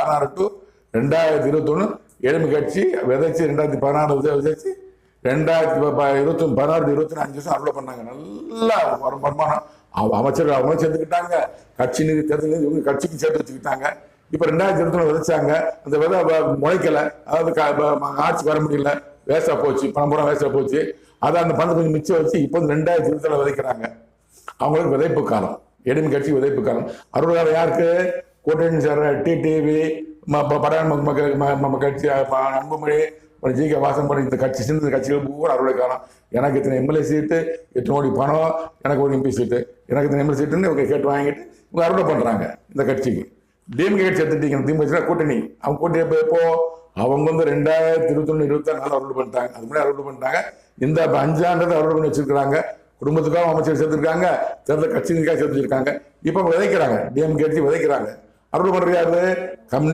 2016 to 2021 ஏழுமை கட்சி விதைச்சு 2016 விதைச்சு 2021 16 21 5 வருஷம் அறுவடை பண்ணாங்க. நல்லா வருமானம் அமைச்சர்கள் அவங்க சேர்த்துக்கிட்டாங்க. கட்சி நிதி தேர்தல் நிதி இவங்க கட்சிக்கு சேர்த்து வச்சுக்கிட்டாங்க. இப்ப 2021 விதைச்சாங்க, அந்த விதை முளைக்கல, அதாவது ஆட்சிக்கு வர முடியல, வேஸ்டா போச்சு, பணம் பூரா வேஸ்டா போச்சு. அதை அந்த பணத்தை கொஞ்சம் மிச்சம் வச்சு இப்போ 2020 விதைக்கிறாங்க. அவங்களுக்கு விதைப்பு காலம், ஏடிஎம் கட்சி விதைப்பு காலம். அறுவடை காலம் யாருக்கு? கூட்டணி சேர்ற டிடிவி, கட்சி, அன்புமணி, ஜி.கே. வாசன் பண்ணி இந்த கட்சி சின்ன கட்சிகள் பூரா அறுவடை காலம். எனக்கு இத்தனை எம்எல்ஏ சீட்டு, இத்தனை கோடி பணம், எனக்கு ஒரு எம்பி சீட்டு, எனக்கு இத்தனை எம்எல்ஏ சீட்டுன்னு இவங்க கேட்டு வாங்கிட்டு இவங்க அறுவடை பண்றாங்க இந்த கட்சிக்கு. டிஎம்கே கட்சி எடுத்துட்டீங்க, திமுக கூட்டணி, அவங்க கூட்டணி இப்போ அவங்க 2021 24 அறுவடை பண்ணிட்டாங்க. அது முன்னாடி அறுவடை பண்ணிட்டாங்க. இந்த 5 ஆண்டு அறுவடை பண்ணி வச்சிருக்காங்க. குடும்பத்துக்காக அமைச்சர் சேர்த்திருக்காங்க, தேர்தல் கட்சிகளுக்காக சேர்த்துருக்காங்க. இப்ப விதைக்கிறாங்க, டிஎம்கே கட்சி விதைக்கிறாங்க. அறுவடை பண்றது யாரு?